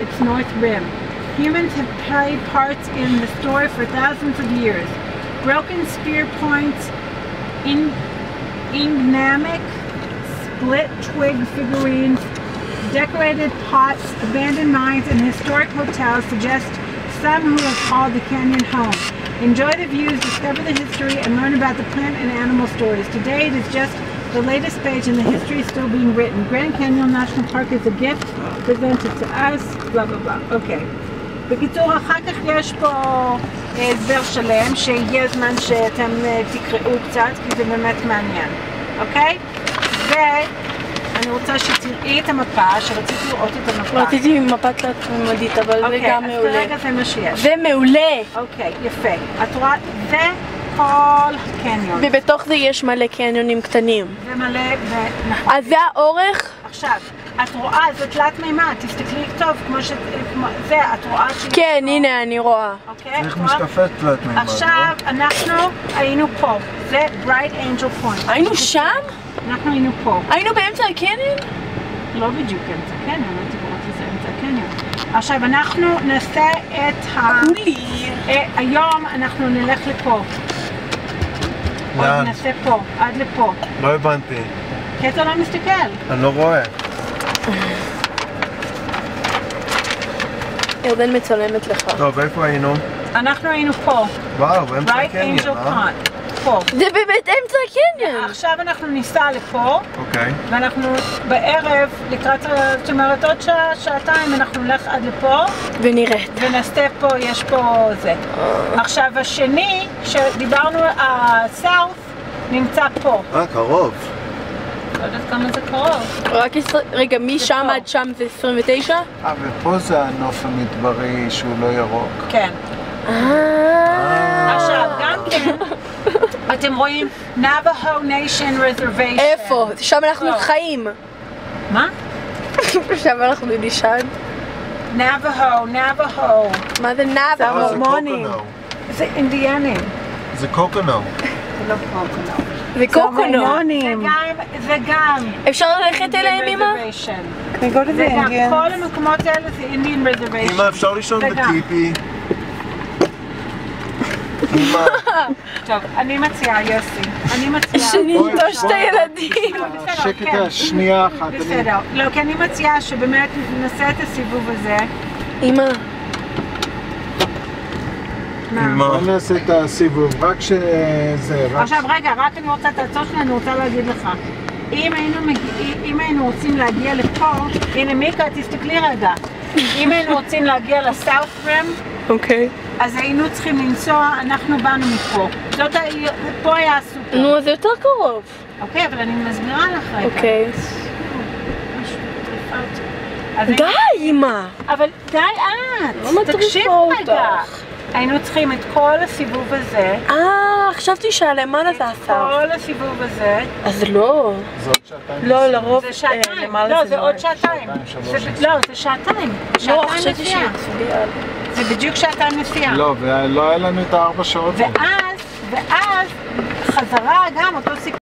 its north rim. Humans have played parts in the story for thousands of years. Broken spear points, enigmatic split twig figurines, decorated pots, abandoned mines, and historic hotels suggest some who have called the canyon home. Enjoy the views, discover the history, and learn about the plant and animal stories. Today it is just the latest page and the history is still being written. Grand Canyon National Park is a gift presented to us, blah blah blah. Okay. בקיצור, אחר כך יש פה הסבר שלם שהגיע הזמן שאתם תקראו קצת, כי זה באמת מעניין. אוקיי? ואני רוצה שתראי את המפה, שרציתי לראות את המפה. רציתי מפה קצת תמודית, אבל זה גם מעולה. אז כרגע זה מה שיש. זה מעולה! אוקיי, יפה. את רואה, זה כל הקניון. ובתוך זה יש מלא קניונים קטנים. זה מלא, נכון. אז זה האורך? עכשיו, את רואה, זה תלת מימד, תסתכלי טוב, כמו ש... זה, את רואה ש... כן, הנה, אני רואה. אוקיי? צריך משקפי תלת מימד. עכשיו, אנחנו היינו פה. זה Bright Angel Point. היינו שם? אנחנו היינו פה. היינו באמצע הקניון? לא בדיוק אמצע הקניון, לא תקוראות לזה אמצע הקניון. עכשיו, אנחנו נעשה את ה... היום אנחנו נלך לפה. לאן? נעשה פה, עד לפה. לא הבנתי. כי אתה לא מסתכל. אני לא רואה. ירדן מצלמת לך. טוב, איפה היינו? אנחנו היינו פה. וואו, באמצע Bright הקניון, Angel Pond. פה. זה באמת אמצע הקניון. עכשיו אנחנו ניסע לפה. אוקיי. ואנחנו בערב, לקראת, זאת אומרת, עוד שעה, שעתיים, אנחנו נלך עד לפה. ונראית. ונסתה פה, יש פה זה. עכשיו, השני, שדיברנו, הסאוף, נמצא פה. קרוב. לא יודעת כמה זה קרוב. רק רגע, משם עד שם זה 29? ופה זה הנוף המדברי שהוא לא ירוק. כן. עכשיו, גם כן, אתם רואים Navajo Nation Reservation. איפה? שם אנחנו חיים. מה? שם אנחנו נשען. Navajo. מה זה נאבו? זה המורמונים. זה אינדיאנים. זה קוקונו. זה לא קוקונו. זה קוקונו. זה גם. אפשר ללכת אליהם, אמא? זה גם. כל המקומות האלה זה אינדיאן רזרוויישן. אמא, אפשר לישון בטיפי? אמא. טוב, אני מציעה, יוסי. אני מציעה. שננטוש את הילדים. שקט, שנייה אחת. בסדר. לא, כי אני מציעה שבאמת נעשה את הסיבוב הזה. אמא. בוא נעשה את הסיבוב, רק שזה... עכשיו רגע, רק אני רוצה, תעצור שלי, אני רוצה להגיד לך. אם היינו רוצים להגיע לפה, הנה מיקה, תסתכלי רגע. אם היינו רוצים להגיע לסאוף רים, אוקיי. אז היינו צריכים לנסוע, אנחנו באנו מפה. פה היה הסופר. נו, זה יותר קרוב. אוקיי, אבל אני מסבירה לך רגע. אוקיי. די, אמא. אבל די את. תקשיב רגע. היינו צריכים את כל הסיבוב הזה. חשבתי שהלמעלה זה הסף. כל הסיבוב הזה. אז לא. זה עוד שעתיים. לא, לרוב זה שעתיים. לא, זה עוד שעתיים. לא, זה שעתיים. לא, חשבתי שיצביע. זה בדיוק שעתיים נסיעה. לא, ולא היה לנו את 4 שעות. ואז חזרה גם אותו סיפור.